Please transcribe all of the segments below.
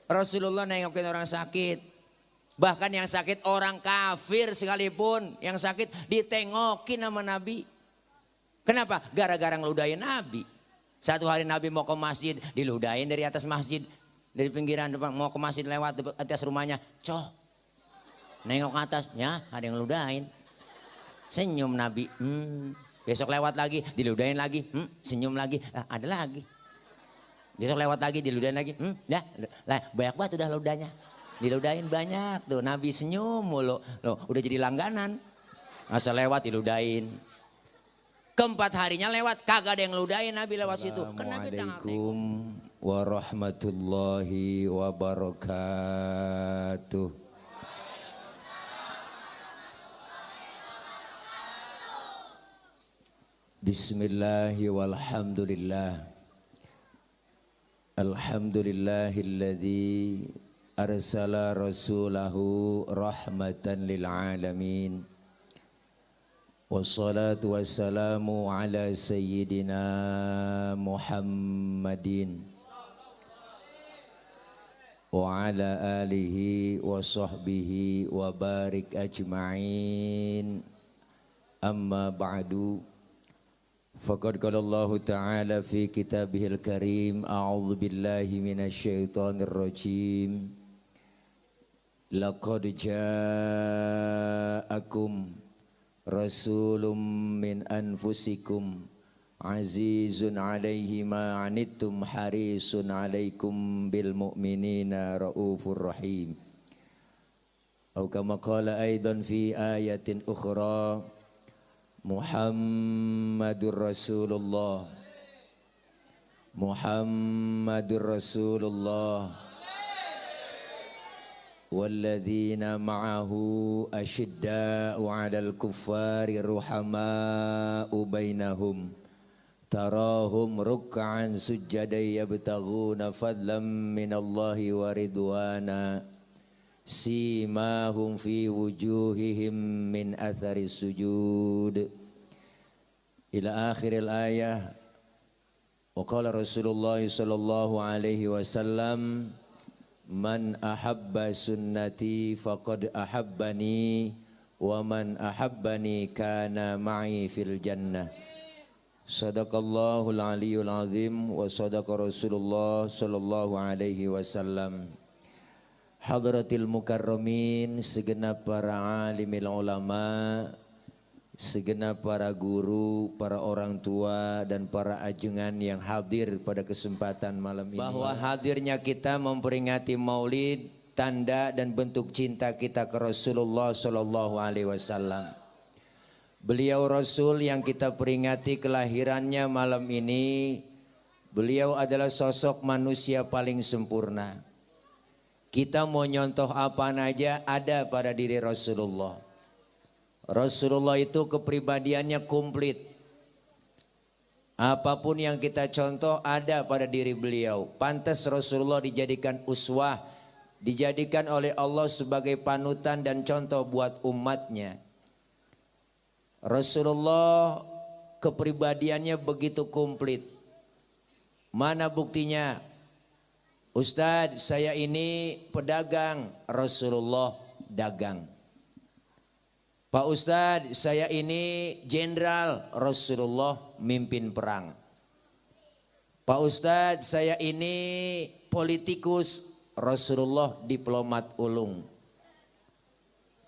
Rasulullah nengokin orang sakit. Bahkan yang sakit orang kafir sekalipun. Yang sakit ditengokin sama Nabi. Kenapa? Gara-gara ngeludahin Nabi. Satu hari Nabi mau ke masjid, diludahin dari atas masjid. Dari pinggiran depan mau ke masjid lewat atas rumahnya. Nengok ke atas, ya ada yang ngeludahin. Senyum Nabi. Besok lewat lagi, diludahin lagi. Senyum lagi, ada lagi. Besok lewat lagi, diludahin lagi. Ya, banyak banget udah ludahnya. Diludahin banyak tuh, Nabi senyum mulu. Loh, udah jadi langganan. Asal lewat diludahin. Keempat harinya lewat, kagak ada yang ngeludahin Nabi lewat situ. Assalamualaikum warahmatullahi wabarakatuh. Bismillahi walhamdulillah. Alhamdulillahilladzi arsala rasulahu rahmatan lil alamin. Wassalatu wassalamu ala sayyidina Muhammadin wa ala alihi wa sahbihi wa barik ajma'in. Amma ba'du. Faqad qala Allah Ta'ala fi kitabihil karim, a'udzu billahi minasy syaithanir rajim. Laqad ja'akum rasulun min anfusikum azizun 'alaihi ma 'anittum harisun 'alaikum bil mu'minina raufur rahim. Atau kama qala aidan fi ayatin ukhra, Muhammadur Rasulullah, Muhammadur Rasulullah walladzina ma'ahu asyidda'u 'alal kuffari ruhama'u bainahum tarahum ruk'an sujjadan yabtaghuna fadlan minallahi wa ridwana simahum fi wujuhihim min athari sujud ila akhiril ayah. Wa qala Rasulullah sallallahu alaihi wasallam, man ahabba sunnati faqad ahabbani wa man ahabbani kana ma'i fil jannah. Sadaqallahul aliyyul azim wa sadaqa Rasulullah sallallahu alaihi wasallam. Hadratil mukarramin, segenap para alimil ulama, segenap para guru, para orang tua dan para ajengan yang hadir pada kesempatan malam ini. Bahwa hadirnya kita memperingati Maulid tanda dan bentuk cinta kita ke Rasulullah sallallahu alaihi wasallam. Beliau Rasul yang kita peringati kelahirannya malam ini. Beliau adalah sosok manusia paling sempurna. Kita mau nyontoh apa aja ada pada diri Rasulullah. Rasulullah itu kepribadiannya komplit. Apapun yang kita contoh ada pada diri beliau. Pantas Rasulullah dijadikan uswah, dijadikan oleh Allah sebagai panutan dan contoh buat umatnya. Rasulullah kepribadiannya begitu komplit. Mana buktinya? Ustadz, saya ini pedagang, Rasulullah dagang. Pak Ustadz, saya ini jenderal, Rasulullah mimpin perang. Pak Ustadz, saya ini politikus, Rasulullah diplomat ulung.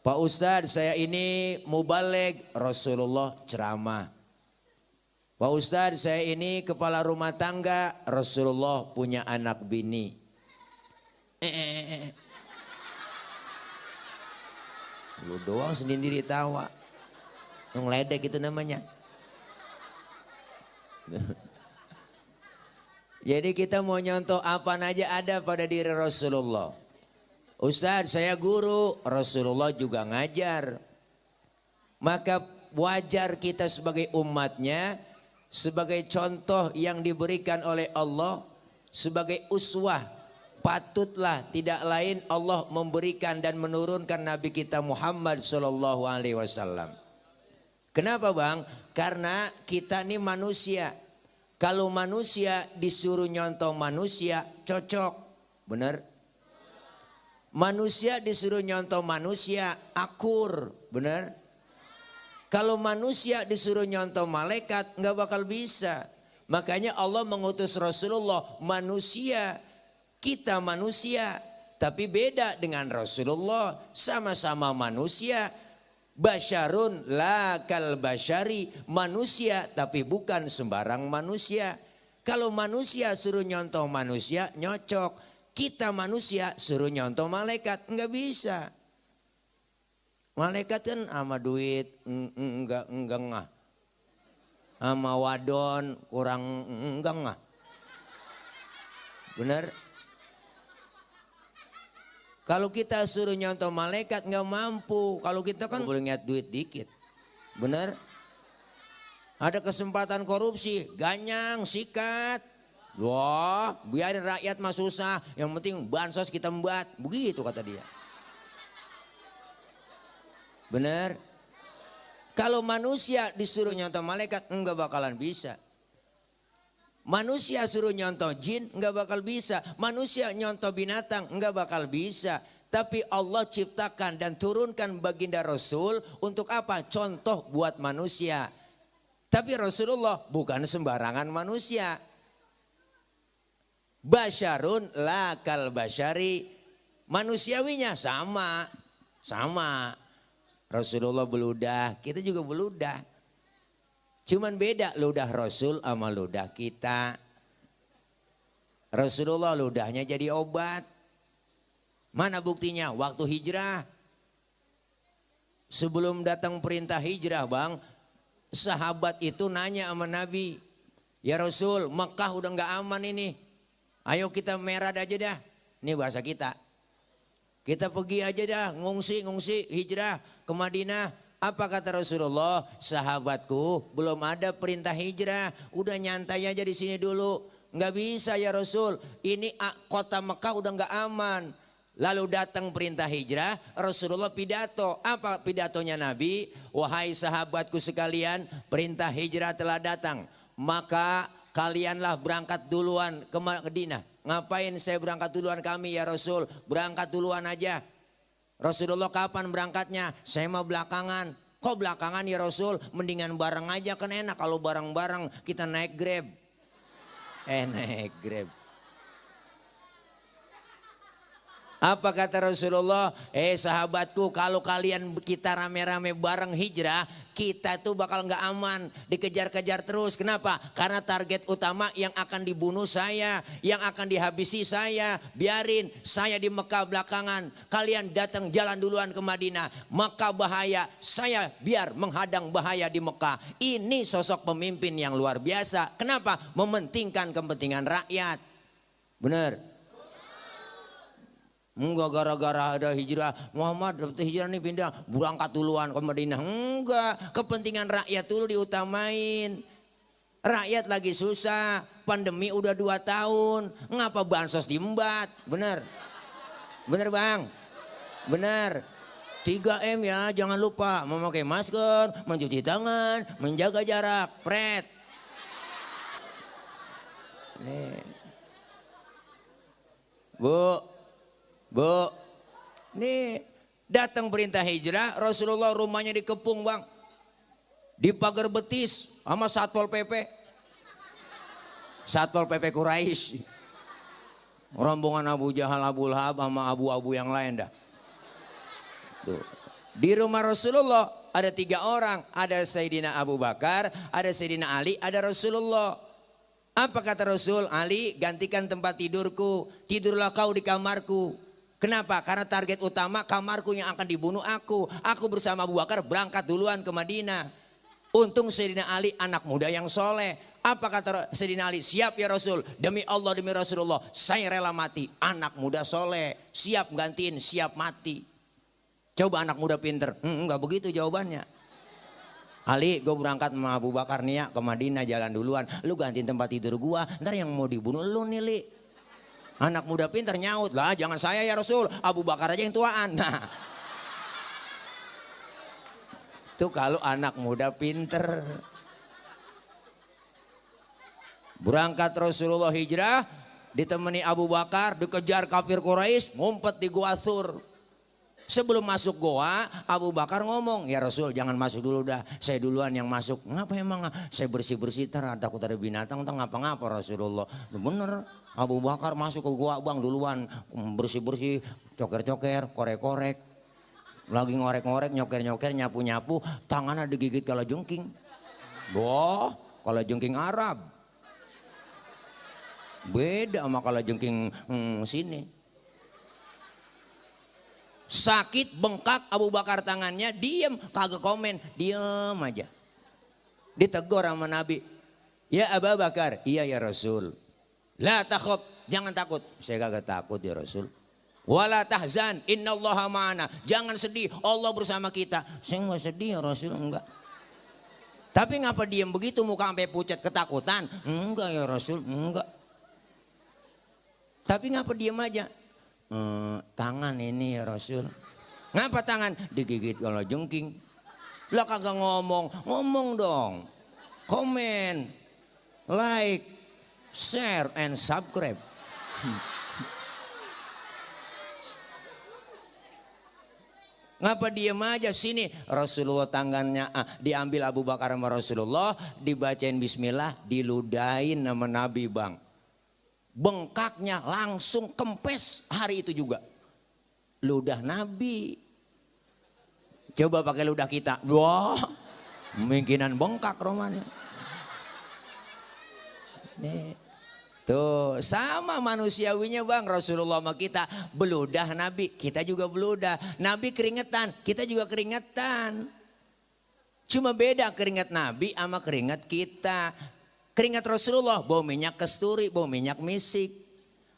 Pak Ustadz, saya ini mubaligh, Rasulullah ceramah. Pak Ustadz, saya ini kepala rumah tangga, Rasulullah punya anak bini. Lu doang sendiri tawa. Ngeledek itu namanya. Jadi kita mau nyontoh apa aja ada pada diri Rasulullah. Ustadz, saya guru, Rasulullah juga ngajar. Maka wajar kita sebagai umatnya, sebagai contoh yang diberikan oleh Allah, sebagai uswah, patutlah tidak lain Allah memberikan dan menurunkan Nabi kita Muhammad sallallahu alaihi wasallam. Kenapa bang? Karena kita ini manusia. Kalau manusia disuruh nyontoh manusia cocok, bener? Manusia disuruh nyontoh manusia, akur, benar? Kalau manusia disuruh nyontoh malaikat, nggak bakal bisa. Makanya Allah mengutus Rasulullah manusia, kita manusia. Tapi beda dengan Rasulullah, sama-sama manusia. Basyarun la kal basyari, manusia tapi bukan sembarang manusia. Kalau manusia suruh nyontoh manusia, nyocok. Kita manusia suruh nyontoh malaikat, enggak bisa. Malaikat kan sama duit enggak ngah. Sama wadon kurang enggak ngah. Benar? Kalau kita suruh nyontoh malaikat enggak mampu. Kalau kita kan boleh ngiat duit dikit. Benar? Ada kesempatan korupsi, ganyang, sikat. Wah, biarin rakyat mah susah, yang penting bansos kita membuat. Begitu kata dia. Benar? Kalau manusia disuruh nyontoh malaikat, enggak bakalan bisa. Manusia suruh nyontoh jin, enggak bakal bisa. Manusia nyontoh binatang, enggak bakal bisa. Tapi Allah ciptakan dan turunkan baginda Rasul untuk apa? Contoh buat manusia. Tapi Rasulullah bukan sembarangan manusia. Basyarun la kal basyari, manusiawinya sama. Rasulullah beludah, kita juga beludah. Cuman beda ludah Rasul sama ludah kita. Rasulullah ludahnya jadi obat. Mana buktinya? Waktu hijrah. Sebelum datang perintah hijrah, Bang, sahabat itu nanya sama Nabi, "Ya Rasul, Mekah udah gak aman ini. Ayo kita merah aja dah." Ini bahasa kita. Kita pergi aja dah, ngungsi hijrah ke Madinah. Apa kata Rasulullah? "Sahabatku, belum ada perintah hijrah. Udah nyantai aja di sini dulu." Nggak bisa ya Rasul. Ini kota Mekah udah nggak aman. Lalu datang perintah hijrah, Rasulullah pidato. Apa pidatonya Nabi? "Wahai sahabatku sekalian, perintah hijrah telah datang. Maka kalianlah berangkat duluan ke Madinah." "Ngapain saya berangkat duluan kami ya Rasul?" "Berangkat duluan aja." "Rasulullah kapan berangkatnya?" "Saya mau belakangan." "Kok belakangan ya Rasul? Mendingan bareng aja kan enak. Kalau bareng-bareng kita naik Grab." Naik Grab. Apa kata Rasulullah? Sahabatku, kalau kalian kita rame-rame bareng hijrah, kita tuh bakal nggak aman, dikejar-kejar terus. Kenapa? Karena target utama yang akan dibunuh saya, yang akan dihabisi saya. Biarin saya di Mekah belakangan, kalian datang jalan duluan ke Madinah. Mekah bahaya, saya biar menghadang bahaya di Mekah. Ini sosok pemimpin yang luar biasa. Kenapa? Mementingkan kepentingan rakyat. Benar? Enggak gara-gara ada hijrah, Muhammad dapat hijrah nih pindah, berangkat duluan ke Madinah. Enggak, kepentingan rakyat dulu diutamain. Rakyat lagi susah, pandemi udah 2 tahun, ngapa bansos diembat? Bener? Bener Bang? Bener. 3M ya, jangan lupa memakai masker, mencuci tangan, menjaga jarak, pret. Nih. Bu, nih datang perintah hijrah, Rasulullah rumahnya dikepung Bang. Di pagar betis sama Satpol PP. Satpol PP Quraisy. Rombongan Abu Jahal, Abu Lahab sama abu-abu yang lain dah. Tuh. Di rumah Rasulullah ada 3 orang. Ada Sayyidina Abu Bakar, ada Sayyidina Ali, ada Rasulullah. Apa kata Rasul? "Ali, gantikan tempat tidurku. Tidurlah kau di kamarku." Kenapa? Karena target utama kamarku yang akan dibunuh aku. Aku bersama Abu Bakar berangkat duluan ke Madinah. Untung Sayyidina Ali anak muda yang soleh. Apa kata Sayyidina Ali? "Siap ya Rasul, demi Allah demi Rasulullah, saya rela mati." Anak muda soleh, siap gantiin, siap mati. Coba anak muda pinter, enggak begitu jawabannya. "Ali, gue berangkat sama Abu Bakar nih ya ke Madinah, jalan duluan. Lu gantiin tempat tidur gua, ntar yang mau dibunuh lu nih Li." Anak muda pinter nyaut, "Lah jangan saya ya Rasul, Abu Bakar aja yang tuaan." Nah, itu kalau anak muda pinter. Berangkat Rasulullah hijrah, ditemani Abu Bakar, dikejar kafir Quraisy, ngumpet di Gua Tsur. Sebelum masuk goa, Abu Bakar ngomong, ya Rasul jangan masuk dulu dah, saya duluan yang masuk. Ngapa emang? Saya bersih-bersih, takut ada binatang, ngapa-ngapa Rasulullah. Bener, Abu Bakar masuk ke goa bang duluan, bersih-bersih, coker-coker, korek-korek. Lagi ngorek-ngorek, nyoker-nyoker, nyapu-nyapu, tangannya digigit kalajengking. Wah, kalajengking Arab. Beda sama kalajengking sini. Sakit, bengkak, Abu Bakar tangannya, diem, kagak komen, diem aja. Ditegur sama Nabi, ya Abu Bakar, iya ya Rasul. La takhaf, jangan takut. Saya kagak takut ya Rasul. Wala tahzan, innallaha ma'ana. Jangan sedih, Allah bersama kita. Saya enggak sedih ya Rasul, enggak. Tapi ngapa diem begitu, muka sampai pucat ketakutan? Enggak ya Rasul, enggak. Tapi ngapa diem aja? Tangan ini ya Rasul. Ngapa tangan? Digigit kalajengking. Lah kagak ngomong, ngomong dong. Komen, like, share and subscribe. Ngapa diem aja sini? Rasulullah tangannya diambil Abu Bakar sama Rasulullah, dibacain bismillah, diludahin sama Nabi bang. Bengkaknya langsung kempes hari itu juga. Ludah Nabi. Coba pakai ludah kita. Wah, mungkinan bengkak romanya. Tuh sama manusiawinya bang. Rasulullah sama kita beludah Nabi. Kita juga beludah. Nabi keringetan. Kita juga keringetan. Cuma beda keringat Nabi sama keringat kita. Keringat Rasulullah bau minyak kasturi, bau minyak misik.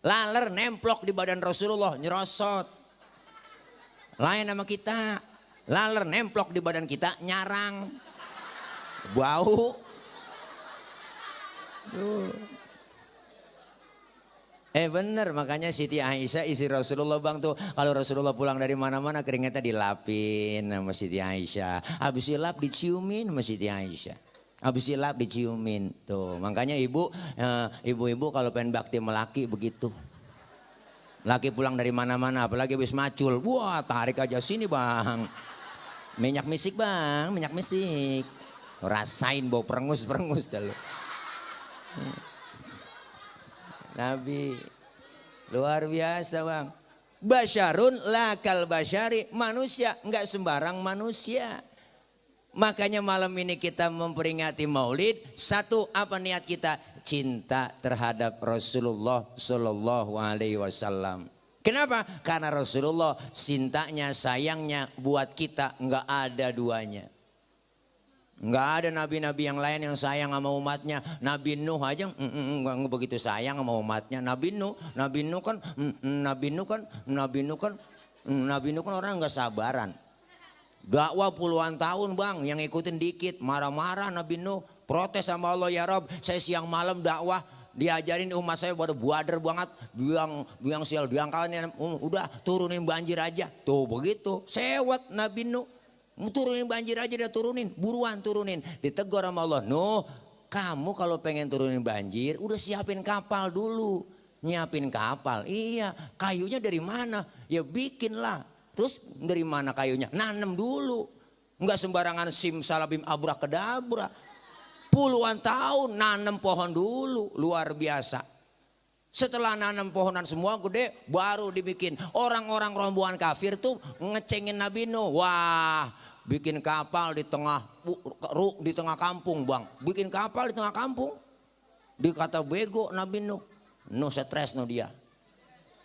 Laler nemplok di badan Rasulullah nyerosot. Lain sama kita. Laler nemplok di badan kita nyarang. Bau. Bener, makanya Siti Aisyah istri Rasulullah bang tuh. Kalau Rasulullah pulang dari mana-mana keringatnya dilapin sama Siti Aisyah. Habis dilap diciumin sama Siti Aisyah. Habis dilap diciumin tuh. Makanya ibu-ibu kalau pengen bakti sama laki begitu. Laki pulang dari mana-mana apalagi habis macul. Wah tarik aja sini bang. Minyak misik bang, minyak misik. Rasain bau perengus-perengus dah lu. Nabi luar biasa bang. Basyarun lakal basyari. Manusia enggak sembarang manusia. Makanya malam ini kita memperingati Maulid. Satu, apa niat kita? Cinta terhadap Rasulullah Sallallahu Alaihi Wasallam. Kenapa? Karena Rasulullah cintanya, sayangnya buat kita nggak ada duanya. Nggak ada nabi-nabi yang lain yang sayang sama umatnya. Nabi Nuh aja nggak begitu sayang sama umatnya. Nabi Nuh kan orang nggak sabaran. Dakwah puluhan tahun bang, yang ikutin dikit, marah-marah Nabi Nuh, protes sama Allah, ya Rob, saya siang malam dakwah, diajarin umat saya pada buader banget, biang sial, diangkalnya, udah turunin banjir aja, tuh begitu, sewet Nabi Nuh, turunin banjir aja dia turunin, buruan turunin, ditegur sama Allah, Nuh, kamu kalau pengen turunin banjir, udah siapin kapal dulu, nyiapin kapal, iya, kayunya dari mana? Ya bikinlah. Terus dari mana kayunya? Nanem dulu. Enggak sembarangan simsalabim abrakadabra. Puluhan tahun nanem pohon dulu. Luar biasa. Setelah nanem pohonan semua gede baru dibikin. Orang-orang rombongan kafir tuh ngecengin Nabi Nuh. Wah bikin kapal di tengah kampung bang. Bikin kapal di tengah kampung. Dikata bego Nabi Nuh. Nuh stres no dia.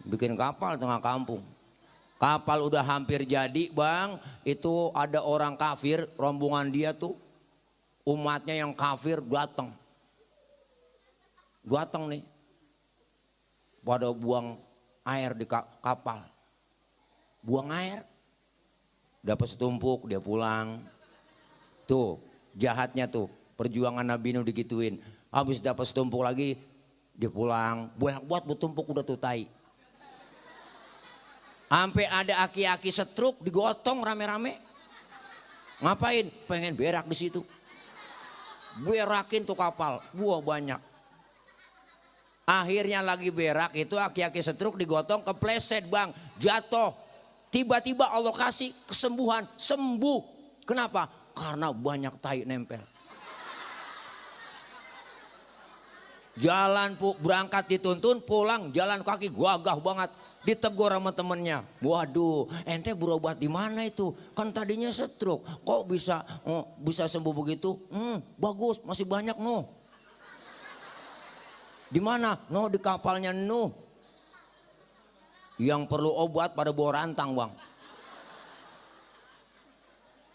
Bikin kapal di tengah kampung. Kapal udah hampir jadi bang, itu ada orang kafir, rombongan dia tuh, umatnya yang kafir datang nih, pada buang air di kapal, buang air, dapat setumpuk dia pulang, tuh jahatnya tuh, perjuangan Nabi Nuh digituin, habis dapat setumpuk lagi, dia pulang, buat bertumpuk udah tuh tai. Sampai ada aki-aki setruk digotong rame-rame. Ngapain? Pengen berak di situ. Berakin tuh kapal. Wah banyak. Akhirnya lagi berak itu aki-aki stroke digotong kepleset bang. Jatuh. Tiba-tiba Allah kasih kesembuhan. Sembuh. Kenapa? Karena banyak tai nempel. Jalan berangkat dituntun pulang jalan kaki gagah banget. Ditegur sama temennya. Waduh ente berobat di mana itu? Kan tadinya stroke. Kok bisa sembuh begitu? Bagus masih banyak no. Di mana? No di kapalnya Nuh. Yang perlu obat pada bawa rantang bang.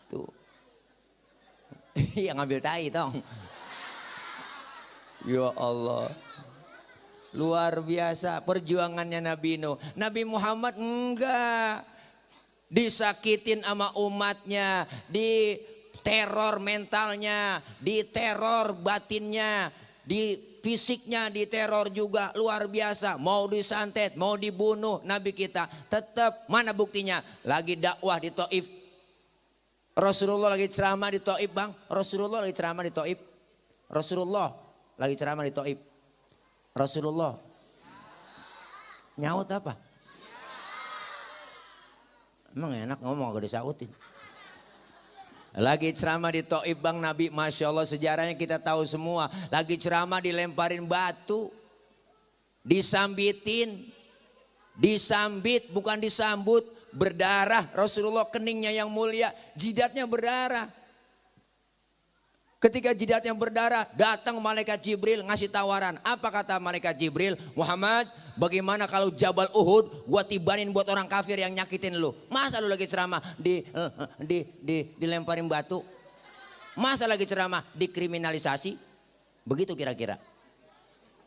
Tuh. Yang ngambil tai tong. Ya Allah. Luar biasa perjuangannya Nabi Nuh. Nabi Muhammad enggak. Disakitin sama umatnya. Di teror mentalnya. Di teror batinnya. Di fisiknya diteror juga luar biasa. Mau disantet, mau dibunuh Nabi kita. Tetap mana buktinya? Lagi dakwah di Taif. Rasulullah lagi ceramah di Taif bang. Rasulullah lagi ceramah di Taif. Rasulullah lagi ceramah di Taif. Rasulullah. Nyaut apa? Emang enak ngomong gak disautin. Lagi ceramah di Taif bang Nabi, Masya Allah sejarahnya kita tahu semua. Lagi ceramah dilemparin batu, disambitin, disambit bukan disambut, berdarah. Rasulullah keningnya yang mulia, jidatnya berdarah. Ketika jidatnya berdarah, datang malaikat Jibril ngasih tawaran. Apa kata malaikat Jibril? Muhammad, bagaimana kalau Jabal Uhud gua tibanin buat orang kafir yang nyakitin lu? Masa lu lagi ceramah dilemparin batu? Masa lagi ceramah dikriminalisasi? Begitu kira-kira.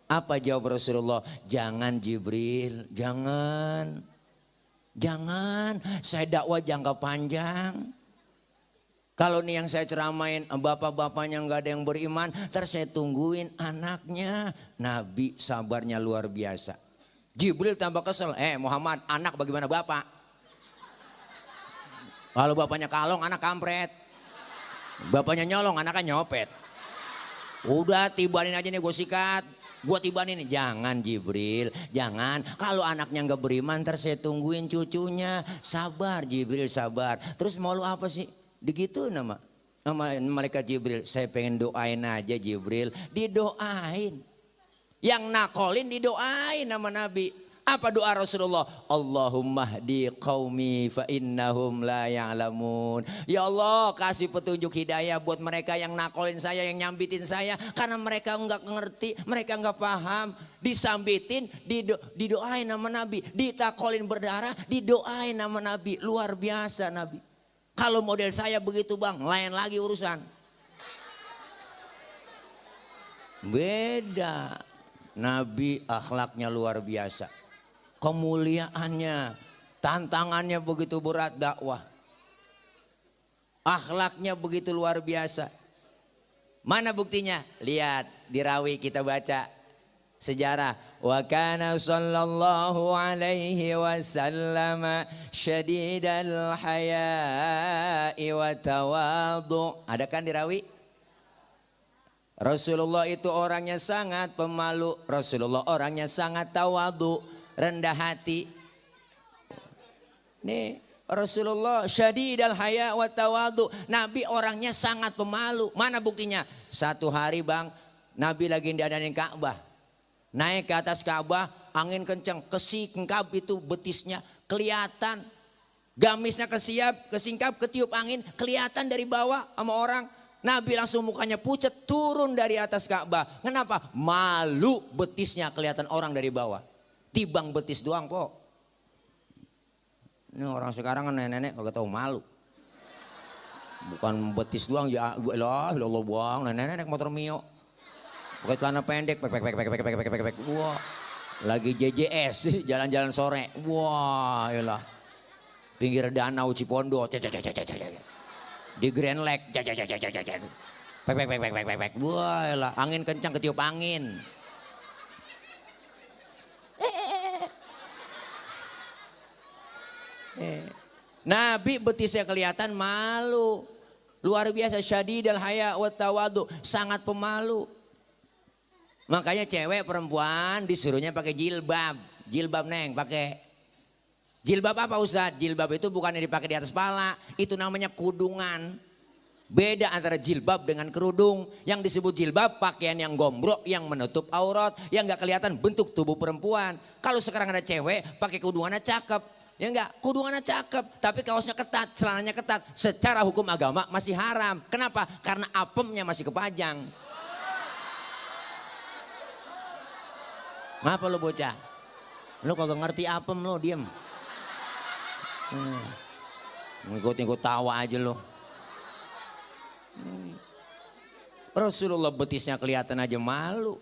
Apa jawab Rasulullah? Jangan Jibril, jangan. Jangan, saya dakwah jangka panjang. Kalau nih yang saya ceramain bapak-bapaknya nggak ada yang beriman, terus saya tungguin anaknya. Nabi sabarnya luar biasa. Jibril tambah kesel, Muhammad anak bagaimana bapak? Kalau bapaknya kalong anak kampret. Bapaknya nyolong anaknya nyopet. Udah tibanin aja nih gue sikat. Gue tibanin nih, jangan Jibril, jangan. Kalau anaknya nggak beriman terus saya tungguin cucunya. Sabar Jibril sabar. Terus mau lu apa sih? Begitu nama malaikat Jibril, saya pengen doain aja Jibril, didoain. Yang nakolin didoain nama Nabi. Apa doa Rasulullah? Allahumma hdi qaumi fa innahum la ya'lamun. Ya Allah kasih petunjuk hidayah buat mereka yang nakolin saya, yang nyambitin saya. Karena mereka nggak ngerti, mereka nggak paham. Disambitin, didoain nama Nabi. Ditakolin berdarah, didoain nama Nabi. Luar biasa Nabi. Kalau model saya begitu bang, lain lagi urusan. Beda. Nabi akhlaknya luar biasa. Kemuliaannya, tantangannya begitu berat dakwah. Akhlaknya begitu luar biasa. Mana buktinya? Lihat di Rawi kita baca sejarah. Wa kana sallallahu alaihi wasallam syadidal haya'i wa tawadhu. Ada kan di Rawi? Rasulullah itu orangnya sangat pemalu. Rasulullah orangnya sangat tawadhu, rendah hati. Nih Rasulullah syadidal haya' wa tawadhu. Nabi orangnya sangat pemalu. Mana buktinya? Satu hari bang, Nabi lagi diadain Ka'bah. Naik ke atas Ka'bah, angin kencang, kesingkap itu betisnya kelihatan. Gamisnya kesingkap, ketiup angin, kelihatan dari bawah sama orang. Nabi langsung mukanya pucat, turun dari atas Ka'bah. Kenapa? Malu betisnya kelihatan orang dari bawah. Tibang betis doang kok. Ini orang sekarang kan nenek-nenek kagak tahu malu. Bukan betis doang, ya Allah buang, nenek-nenek motor Mio. Pakai celana pendek, pek. Wah, lagi JJS, jalan-jalan sore. Wah, yalah. Pinggir danau Cipondo, di Grand Lake, pek. Wah, yalah. Angin kencang ketiup angin. Nabi betisnya kelihatan malu. Luar biasa syadidal haya wa tawadhu, sangat pemalu. Makanya cewek perempuan disuruhnya pakai jilbab. Jilbab neng pakai. Jilbab apa Ustadz? Jilbab itu bukan yang dipakai di atas kepala. Itu namanya kudungan. Beda antara jilbab dengan kerudung. Yang disebut jilbab pakaian yang gombrok, yang menutup aurat, yang gak kelihatan bentuk tubuh perempuan. Kalau sekarang ada cewek pakai kudungannya cakep. Ya enggak, kudungannya cakep. Tapi kaosnya ketat, celananya ketat. Secara hukum agama masih haram. Kenapa? Karena apemnya masih kepajang. Ngapa lo bocah? Lo kagak ngerti apem lo, diem. Ngikut-ngikut tawa aja lo. Rasulullah betisnya kelihatan aja malu.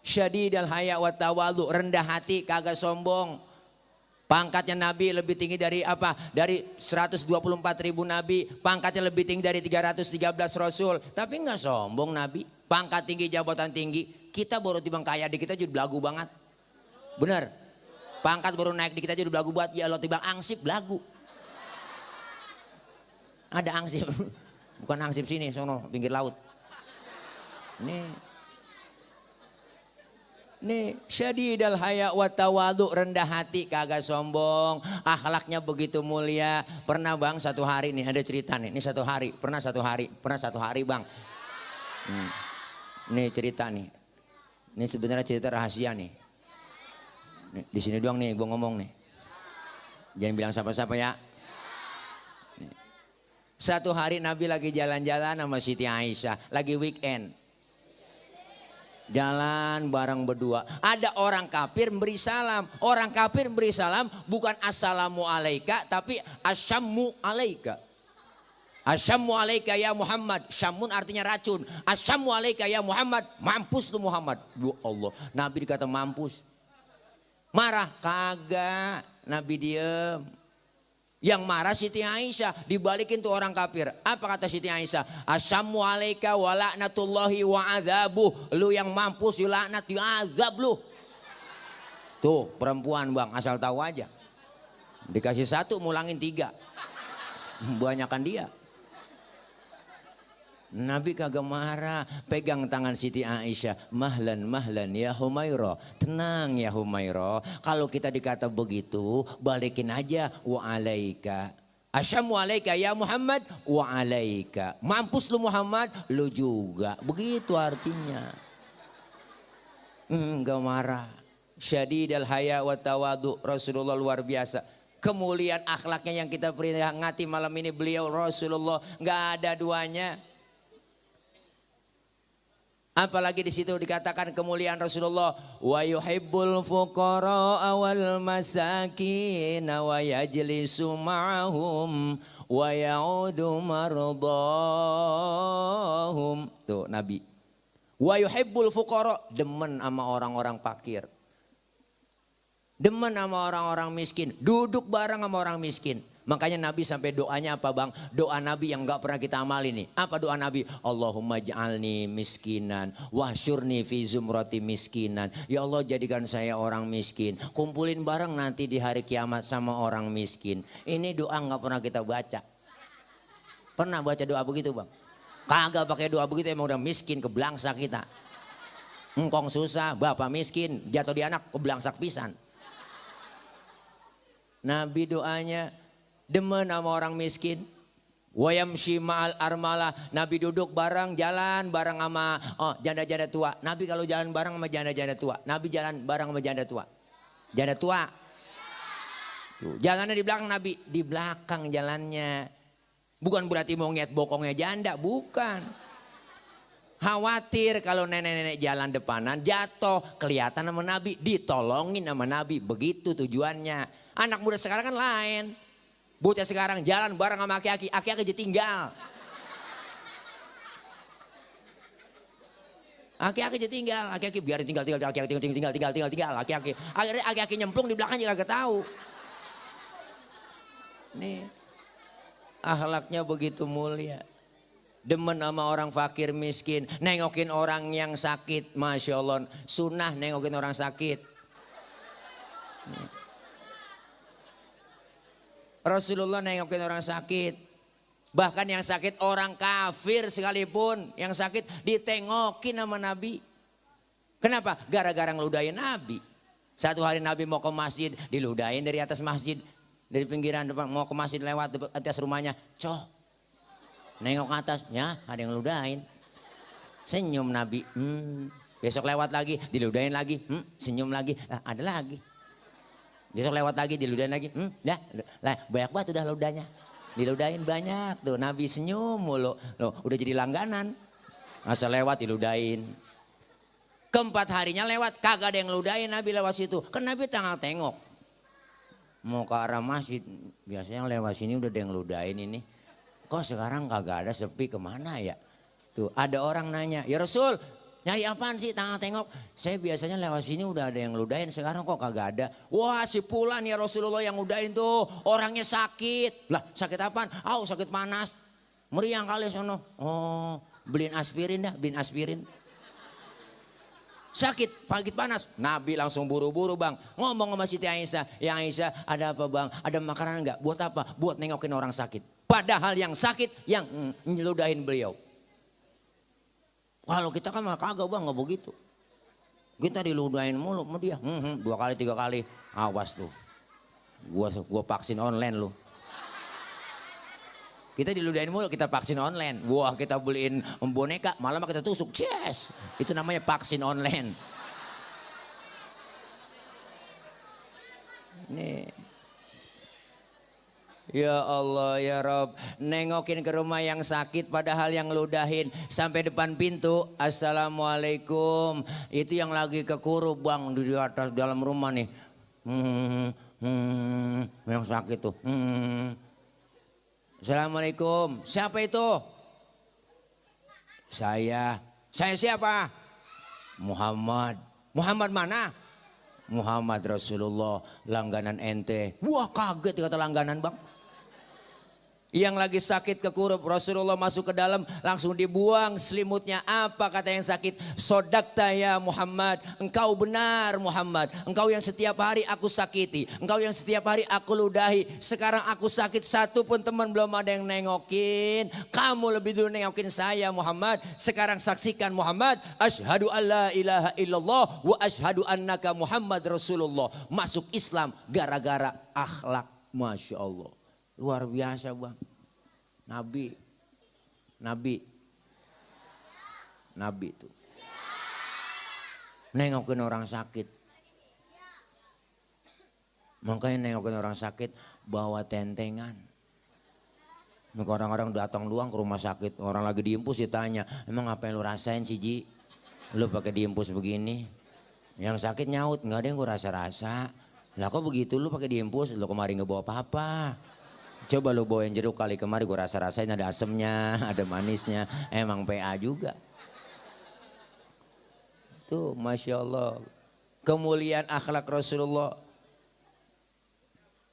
Syadidal haya wa tawadhu, rendah hati kagak sombong. Pangkatnya Nabi lebih tinggi dari apa? Dari 124.000 Nabi. Pangkatnya lebih tinggi dari 313 Rasul. Tapi enggak sombong Nabi. Pangkat tinggi, jabatan tinggi. Kita baru timbang kaya di kita jadi belagu banget. Bener. Pangkat baru naik di kita jadi belagu buat. Ya Allah timbang angsip belagu. Ada angsip. Bukan angsip sini, sono pinggir laut. Nih syadidal haya wa tawadhu, rendah hati kagak sombong, akhlaknya begitu mulia. Pernah bang satu hari nih ada cerita nih, ini pernah satu hari bang. Nih cerita nih, ini sebenarnya cerita rahasia nih. Di sini doang nih gue ngomong nih, jangan bilang siapa-siapa ya. Satu hari Nabi lagi jalan-jalan sama Siti Aisyah, lagi weekend. Jalan bareng berdua. Ada orang kafir beri salam. Orang kafir beri salam bukan assalamu alaika tapi asyammu alaika. Asyammu alaika ya Muhammad. Syamun artinya racun. Asyammu alaika ya Muhammad. Mampus lu Muhammad. Ya Allah. Nabi dikata mampus. Marah? Kagak. Nabi diem. Yang marah Siti Aisyah, dibalikin tuh orang kafir. Apa kata Siti Aisyah? Asyammu alaika wa la'natullahi wa adzabuh. Lu yang mampus, yu laknat, yu azab lu. Tuh perempuan bang, asal tahu aja. Dikasih satu, mulangin 3. Banyakan dia. Nabi kagak marah, pegang tangan Siti Aisyah, mahlan mahlan ya Humairah, tenang ya Humairah. Kalau kita dikata begitu, balikin aja wa alaika. Asyamu alaika ya Muhammad wa alaika. Mampus lu Muhammad, lu juga. Begitu artinya. Enggak marah. Syadidal haya wa tawadhu, Rasulullah luar biasa. Kemuliaan akhlaknya yang kita peringati malam ini beliau Rasulullah, enggak ada duanya. Apalagi di situ dikatakan kemuliaan Rasulullah, wa yuhibbul fuqara wal masakin wa yajlisu ma'hum wa ya'udu mardahum. Tuh Nabi. Wa yuhibbul fuqara, demen sama orang-orang fakir. Demen sama orang-orang miskin, duduk bareng sama orang miskin. Makanya Nabi sampai doanya apa bang? Doa Nabi yang gak pernah kita amalin nih. Apa doa Nabi? Allahumma ja'alni miskinan wahsyurni fi zumrati miskinan. Ya Allah jadikan saya orang miskin. Kumpulin bareng nanti di hari kiamat sama orang miskin. Ini doa gak pernah kita baca. Pernah baca doa begitu bang? Kagak pakai doa begitu, emang udah miskin keblangsak kita. Engkong susah, bapak miskin, jatuh di anak keblangsak pisan. Nabi doanya demen sama orang miskin. Wayamshi ma'al armalah. Nabi duduk bareng, jalan bareng sama janda-janda tua. Nabi kalau jalan bareng sama janda-janda tua. Nabi jalan bareng sama janda tua. Janda tua. Tuh, jalannya di belakang Nabi. Di belakang jalannya. Bukan berarti mau ngeliat bokongnya janda. Bukan. Khawatir kalau nenek-nenek jalan depanan jatuh. Kelihatan sama Nabi. Ditolongin sama Nabi. Begitu tujuannya. Anak muda sekarang kan lain. Bocah sekarang jalan bareng sama aki-aki, aki-aki aja tinggal. Aki-aki aja tinggal, aki-aki biarin tinggal, aki-aki tinggal, aki-aki. Akhirnya aki-aki nyemplung di belakang juga gak tahu. Nih, akhlaknya begitu mulia. Demen sama orang fakir miskin, nengokin orang yang sakit, masya Allah. Sunnah nengokin orang sakit. Nih. Rasulullah nengokin orang sakit. Bahkan yang sakit orang kafir sekalipun. Yang sakit ditengokin sama Nabi. Kenapa? Gara-gara ngeludahin Nabi. Satu hari Nabi mau ke masjid, diludahin dari atas masjid. Dari pinggiran depan mau ke masjid lewat atas rumahnya. Coh, nengok ke atas, ya ada yang ngeludahin. Senyum Nabi. Besok lewat lagi, diludahin lagi. Senyum lagi, ada lagi. Besok lewat lagi, diludahin lagi. Banyak banget udah ludahnya. Diludahin banyak tuh, Nabi senyum mulu. Loh, udah jadi langganan. Asal lewat diludahin. Keempat harinya lewat, kagak ada yang ngeludahin Nabi lewat situ. Kan Nabi tengok. Mau ke arah masjid, biasanya yang lewat sini udah ada yang ngeludahin ini. Kok sekarang kagak ada, sepi, kemana ya? Tuh ada orang nanya, ya Rasul nyari apaan sih tengok? Saya biasanya lewat sini udah ada yang ngeludahin, sekarang kok kagak ada. Wah si Fulan ya Rasulullah yang ngeludahin tuh, orangnya sakit. Lah sakit apaan? Sakit panas. Meriang kali sono. Oh beliin aspirin dah, beliin aspirin. Sakit, panas. Nabi langsung buru-buru bang. Ngomong sama Siti Aisyah. Ya Aisyah ada apa bang? Ada makanan enggak? Buat apa? Buat nengokin orang sakit. Padahal yang sakit yang nyeludahin beliau. Kalau kita kan kagak bang, nggak begitu. Kita diludahin mulu sama dia. 2 kali 3 kali. Awas tuh. Gua vaksin online lu. Kita diludahin mulu, kita vaksin online. Wah kita beliin boneka, malam kita tusuk. Yes, itu namanya vaksin online. Nih. Ya Allah ya Rob, nengokin ke rumah yang sakit padahal yang ludahin sampai depan pintu. Assalamualaikum, itu yang lagi kekurup bang di atas dalam rumah nih. Yang sakit tuh. Assalamualaikum, siapa itu? Saya siapa? Muhammad. Muhammad mana? Muhammad Rasulullah, langganan ente. Wah kaget kata langganan bang. Yang lagi sakit kekurup, Rasulullah masuk ke dalam, langsung dibuang selimutnya. Apa kata yang sakit? Sodakta ya Muhammad, engkau benar Muhammad. Engkau yang setiap hari aku sakiti, engkau yang setiap hari aku ludahi. Sekarang aku sakit, satu pun teman belum ada yang nengokin. Kamu lebih dulu nengokin saya Muhammad. Sekarang saksikan Muhammad, asyhadu alla ilaha illallah wa asyhadu annaka Muhammad Rasulullah. Masuk Islam gara-gara akhlak. Masya Allah. Luar biasa bang. Nabi itu. Nengokin orang sakit. Makanya nengokin orang sakit bawa tentengan. Orang-orang datang luang ke rumah sakit. Orang lagi diimpus ditanya. Emang apa yang lu rasain sih Ji? Lu pakai diimpus begini. Yang sakit nyaut. Nggak ada yang gue rasa-rasa. Lah kok begitu lu pakai diimpus? Lu kemarin nggak bawa apa-apa. Coba lu bawain jeruk kali, kemarin gue rasa-rasain ada asemnya, ada manisnya. Emang PA juga. Tuh Masya Allah. Kemuliaan akhlak Rasulullah.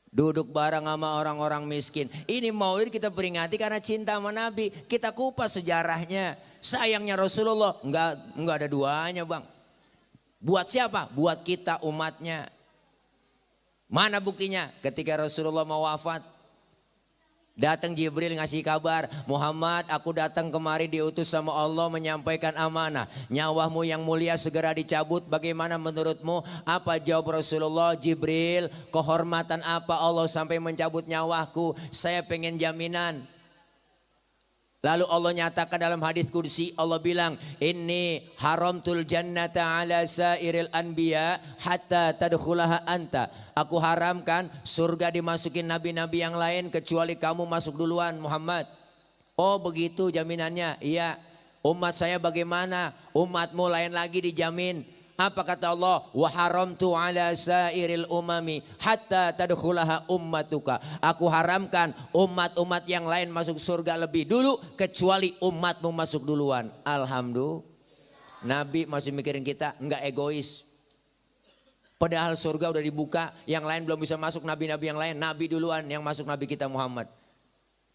Duduk bareng sama orang-orang miskin. Ini maulid kita peringati karena cinta sama Nabi. Kita kupas sejarahnya. Sayangnya Rasulullah enggak ada duanya bang. Buat siapa? Buat kita umatnya. Mana buktinya? Ketika Rasulullah mau wafat. Datang Jibril ngasih kabar, Muhammad aku datang kemari diutus sama Allah menyampaikan amanah. Nyawamu yang mulia segera dicabut, bagaimana menurutmu? Apa jawab Rasulullah? Jibril, kehormatan apa Allah sampai mencabut nyawaku? Saya pengen jaminan. Lalu Allah nyatakan dalam hadis kursi, Allah bilang, Inni haramtul jannata ala sairil anbiya hatta tadkhulaha anta. Aku haramkan surga dimasukin nabi-nabi yang lain kecuali kamu masuk duluan Muhammad. Oh begitu jaminannya. Iya. Umat saya bagaimana? Umatmu lain lagi dijamin. Apa kata Allah? Wa haramtu ala sairil umami hatta tadkhulaha ummatuka. Aku haramkan umat-umat yang lain masuk surga lebih dulu kecuali umatmu masuk duluan. Alhamdulillah. Nabi masih mikirin kita, enggak egois. Padahal surga udah dibuka, yang lain belum bisa masuk, nabi-nabi yang lain, nabi duluan yang masuk, nabi kita Muhammad.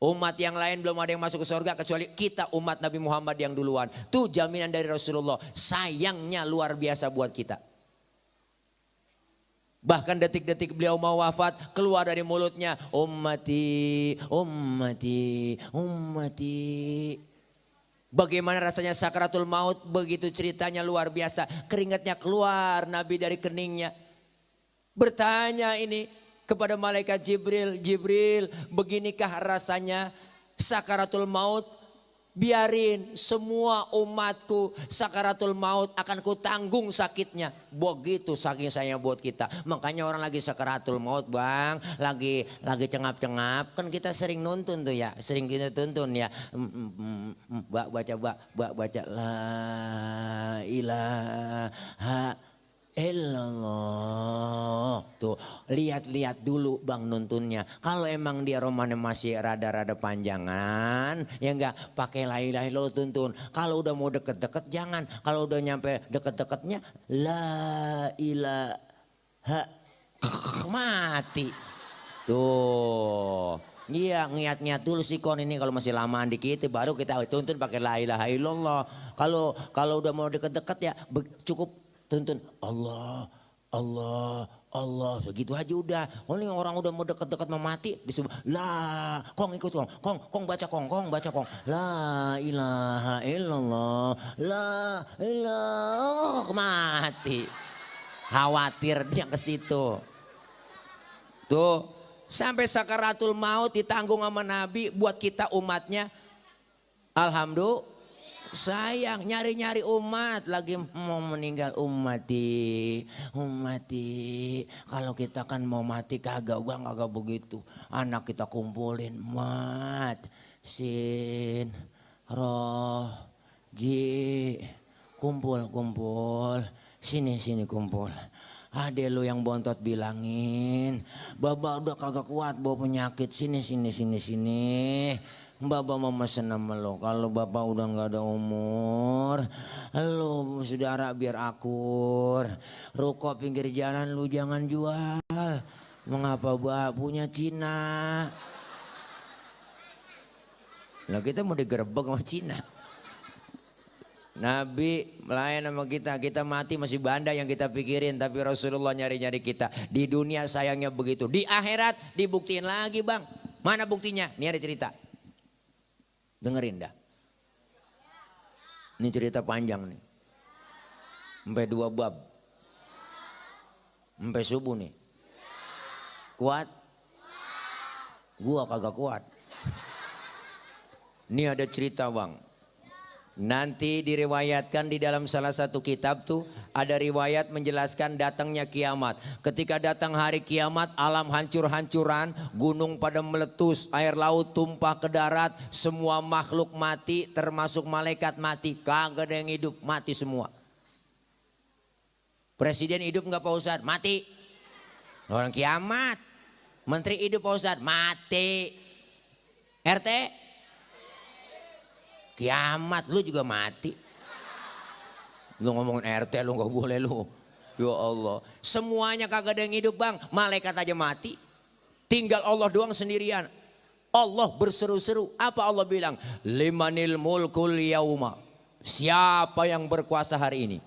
Umat yang lain belum ada yang masuk ke surga kecuali kita umat Nabi Muhammad yang duluan. Tuh jaminan dari Rasulullah. Sayangnya luar biasa buat kita. Bahkan detik-detik beliau mau wafat keluar dari mulutnya. Ummati, ummati, ummati. Bagaimana rasanya sakaratul maut, begitu ceritanya luar biasa. Keringatnya keluar Nabi dari keningnya. Bertanya ini kepada malaikat Jibril, Jibril beginikah rasanya sakaratul maut? Biarin semua umatku sakaratul maut akan kutanggung sakitnya. Begitu saking sayang buat kita. Makanya orang lagi sakaratul maut bang, lagi cengap-cengap. Kan kita sering nuntun tuh ya, sering kita tuntun ya. Baca la ilaha illallah. Tuh lihat-lihat dulu bang nuntunnya. Kalau emang dia romannya masih rada-rada panjangan, ya enggak pakai la ilaha illallah tuntun. Kalau udah mau deket-deket jangan. Kalau udah nyampe deket-deketnya la ilaha mati. Tuh. Iya ngiat-ngiat dulu sih kon ini kalau masih lamaan dikit baru kita tuntun pakai la ilaha illallah. Kalau udah mau deket-deket ya cukup tuntun Allah, Allah, Allah, segitu aja udah. Ini orang udah mau deket-deket mau mati disebut la, kong ikut kong baca kong baca kong. La ilaha illallah, la ilaha mati. Khawatir dia ke situ. Tuh, sampai sakaratul maut ditanggung sama Nabi buat kita umatnya. Alhamdulillah. Sayang nyari-nyari umat lagi mau meninggal umati kalau kita kan mau mati kagak bang kagak begitu anak kita kumpulin mat sin roh ji kumpul sini kumpul. Ade lu yang bontot bilangin baba udah kagak kuat bawa penyakit sini. Bapak mau mesen sama lo. Kalau bapak udah gak ada umur, lo saudara biar akur. Ruko pinggir jalan lu jangan jual. Mengapa bapak punya Cina? Lah kita mau digerebek sama Cina. Nabi melayan sama kita mati masih banda yang kita pikirin. Tapi Rasulullah nyari-nyari kita. Di dunia sayangnya begitu. Di akhirat dibuktiin lagi bang. Mana buktinya? Ini ada cerita. Dengerin dah. Ini cerita panjang nih. Sampai 2 bab. Sampai subuh nih. Kuat? Gua kagak kuat. Ini ada cerita bang. Nanti diriwayatkan di dalam salah satu kitab tuh ada riwayat menjelaskan datangnya kiamat. Ketika datang hari kiamat alam hancur-hancuran, gunung pada meletus, air laut tumpah ke darat, semua makhluk mati termasuk malaikat mati, kagak ada yang hidup, mati semua. Presiden hidup enggak Pak Ustadz? Mati. Orang kiamat. Menteri hidup Pak Ustadz? Mati. RT? Kiamat, lu juga mati. Lu ngomongin RT lu gak boleh lu. Ya Allah. Semuanya kagak ada yang hidup bang. Malaikat aja mati. Tinggal Allah doang sendirian. Allah berseru-seru. Apa Allah bilang? Limanil mulkul yauma. Siapa yang berkuasa hari ini?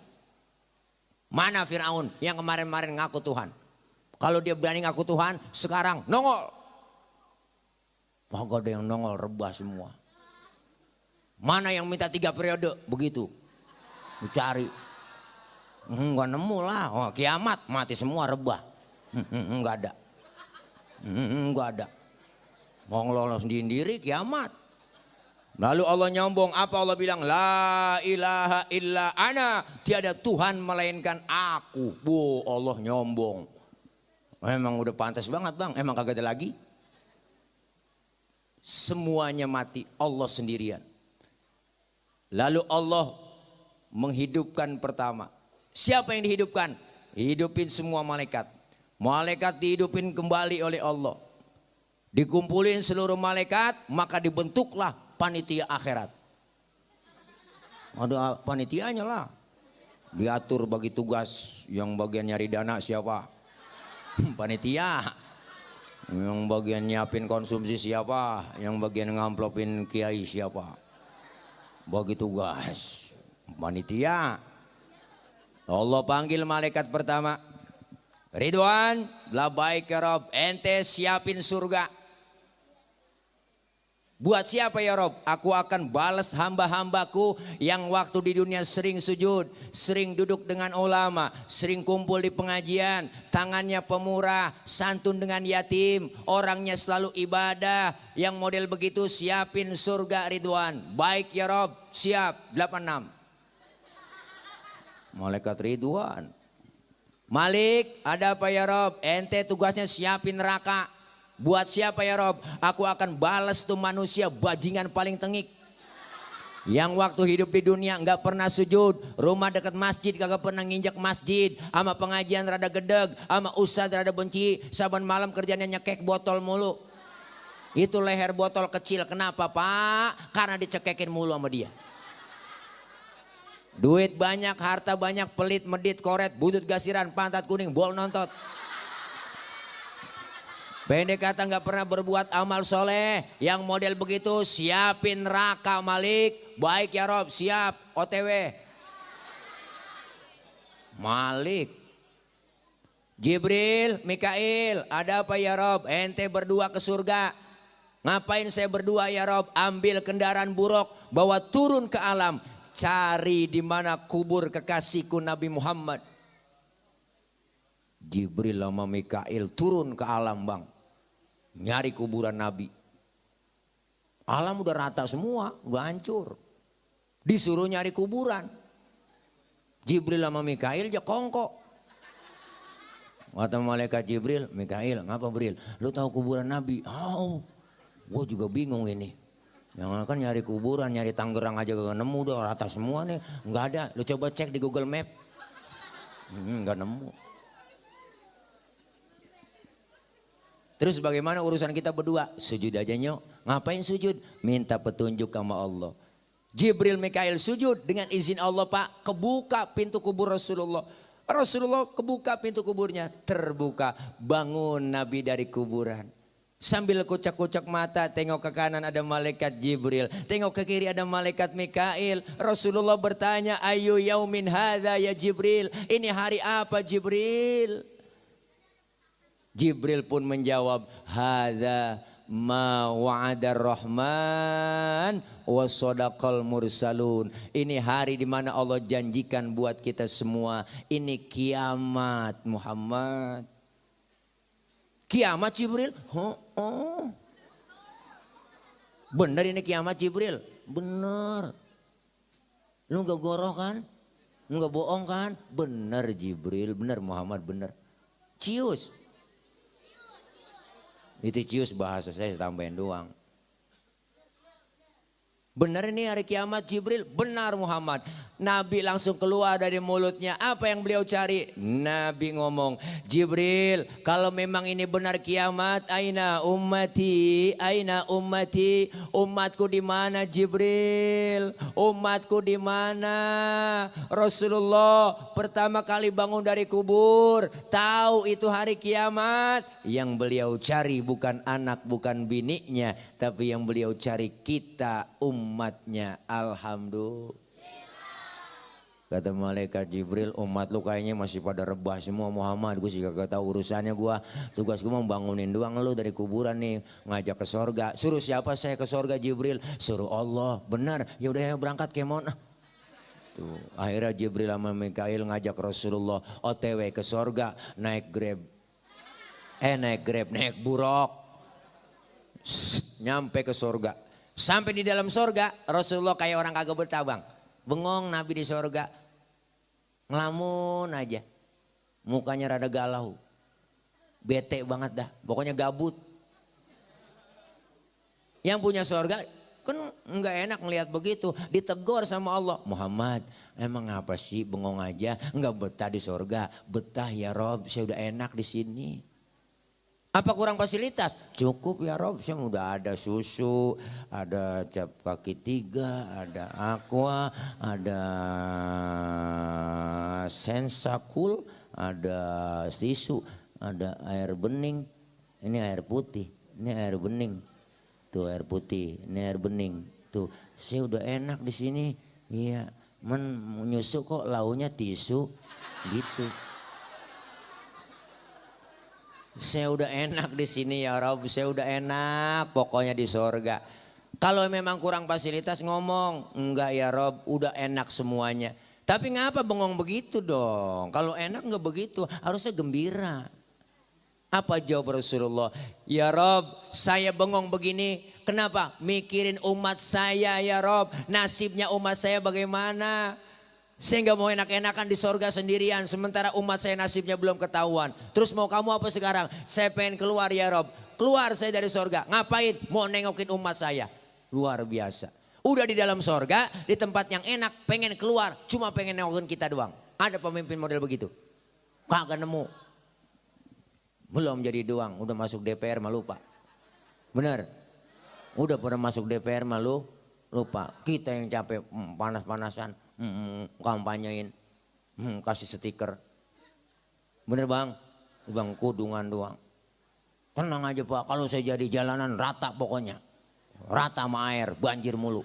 Mana Fir'aun yang kemarin-kemarin ngaku Tuhan? Kalau dia berani ngaku Tuhan, sekarang nongol. Kagak ada yang nongol, rebah semua. Mana yang minta 3 periode? Begitu. Dicari. Enggak nemu lah. Oh, kiamat mati semua rebah. Enggak ada. Enggak ada. Mau lolos sendiri kiamat. Lalu Allah nyombong. Apa Allah bilang? La ilaha illa ana. Tiada Tuhan melainkan aku. Bu, Allah nyombong. Emang udah pantas banget bang. Emang kagak ada lagi. Semuanya mati. Allah sendirian. Lalu Allah menghidupkan pertama. Siapa yang dihidupkan? Hidupin semua malaikat. Malaikat dihidupin kembali oleh Allah. Dikumpulin seluruh malaikat, maka dibentuklah panitia akhirat. Ada panitianya lah. Diatur bagi tugas, yang bagian nyari dana siapa? Panitia. Yang bagian nyiapin konsumsi siapa? Yang bagian ngamplopin kiai siapa? Bagi tugas panitia. Allah panggil malaikat pertama. Ridwan, labaik ya Rob, ente siapin surga. Buat siapa ya Rob? Aku akan balas hamba-hambaku yang waktu di dunia sering sujud, sering duduk dengan ulama, sering kumpul di pengajian, tangannya pemurah, santun dengan yatim, orangnya selalu ibadah. Yang model begitu siapin surga Ridwan. Baik ya Rob, siap. 86. Malaikat Ridwan. Malik, ada apa ya Rob? Ente tugasnya siapin neraka. Buat siapa ya Rob? Aku akan balas tuh manusia bajingan paling tengik. Yang waktu hidup di dunia nggak pernah sujud, rumah dekat masjid kagak pernah nginjak masjid, sama pengajian rada gedeg, sama ustad rada benci, saban malam kerjanya nyekek botol mulu. Itu leher botol kecil, kenapa Pak? Karena dicekekin mulu sama dia. Duit banyak, harta banyak, pelit, medit, koret, butut gasiran, pantat kuning, bol nontot. Pendek kata nggak pernah berbuat amal soleh. Yang model begitu siapin neraka Malik. Baik ya Rob, siap. OTW. Malik. Jibril, Mikail, ada apa ya Rob? Ente berdua ke surga. Ngapain saya berdua ya Rob? Ambil kendaraan buruk, bawa turun ke alam. Cari di mana kubur kekasihku Nabi Muhammad. Jibril sama Mikail turun ke alam bang. Nyari kuburan Nabi. Alam udah rata semua, udah hancur. Disuruh nyari kuburan. Jibril sama Mikail aja kongkok. Kata malaikat Jibril, Mikail, ngapa Bril? Lu tahu kuburan Nabi? Oh, gue juga bingung ini. Yang kan nyari kuburan, nyari Tangerang aja gak nemu, udah rata semua nih. Nggak ada, lu coba cek di Google Map. Nggak nemu. Terus bagaimana urusan kita berdua? Sujud aja nyok. Ngapain sujud? Minta petunjuk sama Allah. Jibril Mikail sujud dengan izin Allah Pak. Kebuka pintu kubur Rasulullah. Rasulullah kebuka pintu kuburnya. Terbuka. Bangun Nabi dari kuburan. Sambil kucak-kucak mata tengok ke kanan ada malaikat Jibril. Tengok ke kiri ada malaikat Mikail. Rasulullah bertanya, ayu yaumin hadha ya Jibril. Ini hari apa Jibril? Jibril pun menjawab, hadza ma wa'adar rahman wa sadaqal mursalun. Ini hari di mana Allah janjikan buat kita semua. Ini kiamat Muhammad. Kiamat Jibril? Oh. Benar ini kiamat Jibril? Benar. Lu gak goroh kan? Lu gak bohong kan? Benar Jibril, benar Muhammad, benar. Cius. Itu cius bahasa saya tambahin doang. Benar ini hari kiamat Jibril? Benar Muhammad. Nabi langsung keluar dari mulutnya. Apa yang beliau cari? Nabi ngomong, Jibril kalau memang ini benar kiamat, aina ummati, aina ummati. Umatku di mana Jibril? Umatku di mana? Rasulullah pertama kali bangun dari kubur. Tahu itu hari kiamat. Yang beliau cari bukan anak, bukan biniknya. Tapi yang beliau cari kita umatnya. Alhamdulillah. Kata malaikat Jibril, umat lu kayaknya masih pada rebah semua Muhammad. Gue sih gak tahu urusannya gue. Tugas gue mau bangunin doang lu dari kuburan nih. Ngajak ke sorga. Suruh siapa saya ke sorga Jibril? Suruh Allah. Benar. Ya udah ya berangkat kemon. Tuh, akhirnya Jibril sama Mikail ngajak Rasulullah OTW ke sorga. Naik Grab. Naik buruk. Nyampe ke sorga. Sampai di dalam sorga Rasulullah kayak orang kagak betah bang. Bengong Nabi di sorga. Ngelamun aja. Mukanya rada galau. Bete banget dah. Pokoknya gabut. Yang punya sorga kan nggak enak ngelihat begitu. Ditegur sama Allah. Muhammad emang apa sih bengong aja. Nggak betah di sorga. Betah ya Rob, saya udah enak di sini. Apa kurang fasilitas? Cukup ya Rob, saya udah ada susu, ada cap kaki 3, ada aqua, ada sensakul, ada tisu, ada air bening. Ini air putih, ini air bening. Tuh air putih, ini air bening. Tuh, saya udah enak di sini. Iya, nyusu kok launya tisu gitu. Saya udah enak di sini ya Rob, saya udah enak pokoknya di sorga. Kalau memang kurang fasilitas ngomong, enggak ya Rob, udah enak semuanya. Tapi ngapa bengong begitu dong? Kalau enak enggak begitu, harusnya gembira. Apa jawab Rasulullah? Ya Rob, saya bengong begini. Kenapa? Mikirin umat saya ya Rob. Nasibnya umat saya bagaimana? Saya nggak mau enak-enakan di sorga sendirian. Sementara umat saya nasibnya belum ketahuan. Terus mau kamu apa sekarang? Saya pengen keluar ya Rob. Keluar saya dari sorga. Ngapain? Mau nengokin umat saya. Luar biasa. Udah di dalam sorga, di tempat yang enak, pengen keluar. Cuma pengen nengokin kita doang. Ada pemimpin model begitu? Kagak nemu. Belum jadi doang, udah masuk DPR mah lupa. Bener? Udah pernah masuk DPR mah lupa. Kita yang capek panas-panasan, kampanyein, kasih stiker. Bener bang? Bang kudungan doang. Tenang aja Pak, kalau saya jadi jalanan rata pokoknya. Rata sama air, banjir mulu.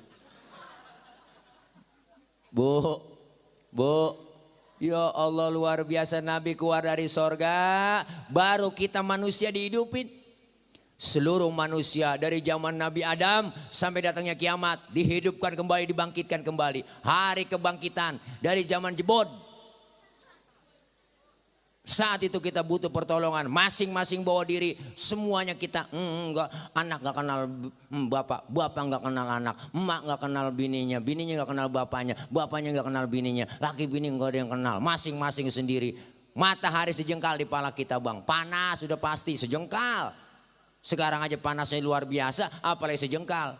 Bu, ya Allah luar biasa Nabi keluar dari sorga, baru kita manusia dihidupin. Seluruh manusia dari zaman Nabi Adam sampai datangnya kiamat dihidupkan kembali, dibangkitkan kembali. Hari kebangkitan dari zaman jebod. Saat itu kita butuh pertolongan, masing-masing bawa diri, semuanya kita enggak, anak enggak kenal bapak, bapak enggak kenal anak, emak enggak kenal bininya, bininya enggak kenal bapaknya, bapaknya enggak kenal bininya, laki bini enggak ada yang kenal, masing-masing sendiri. Matahari sejengkal di pala kita bang, panas sudah pasti sejengkal. Sekarang aja panasnya luar biasa, apalagi sejengkal.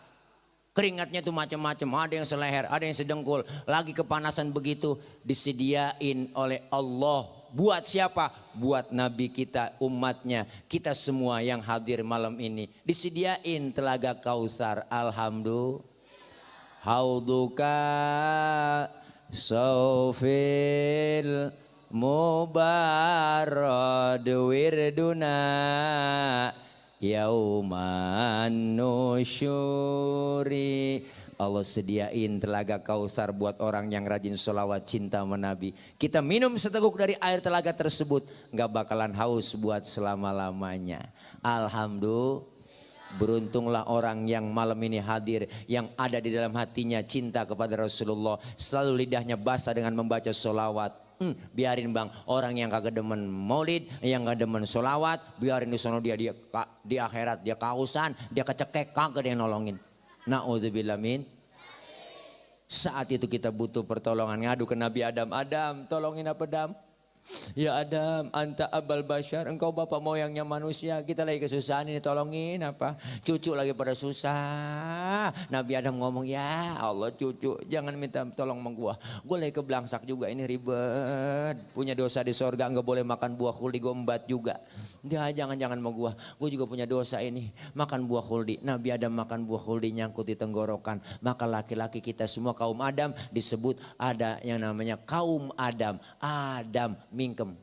Keringatnya tuh macam-macam, ada yang seleher, ada yang sedengkul. Lagi kepanasan begitu disediain oleh Allah. Buat siapa? Buat Nabi kita, umatnya. Kita semua yang hadir malam ini. Disediain telaga Kausar. Alhamdulillah. Hauduka saufil mubarad wirduna yauman nusyuri. Allah sediain telaga Kausar buat orang yang rajin sholawat cinta sama Nabi. Kita minum seteguk dari air telaga tersebut, gak bakalan haus buat selama-lamanya. Alhamdulillah, beruntunglah orang yang malam ini hadir, yang ada di dalam hatinya cinta kepada Rasulullah. Selalu lidahnya basah dengan membaca sholawat. Biarin bang, orang yang kagak demen maulid, yang kagak demen sholawat, biarin di sono dia di akhirat dia kausan, dia kecekek, kagak ada yang nolongin. Na'udzubillah min. Saat itu kita butuh pertolongan, ngadu ke Nabi Adam. Adam, tolongin apa Adam? Ya Adam, anta abal bashar, engkau bapak moyangnya manusia, kita lagi kesusahan ini, tolongin apa? Cucu lagi pada susah. Nabi Adam ngomong, ya Allah cucu, jangan minta tolong sama gua lagi kebelangsak juga, ini ribet. Punya dosa di sorga, enggak boleh makan buah khuldi, gua embat juga. Dia jangan sama gua juga punya dosa ini, makan buah khuldi. Nabi Adam makan buah khuldi nyangkut di tenggorokan. Maka laki-laki kita semua kaum Adam disebut ada yang namanya kaum Adam. Adam mingkem.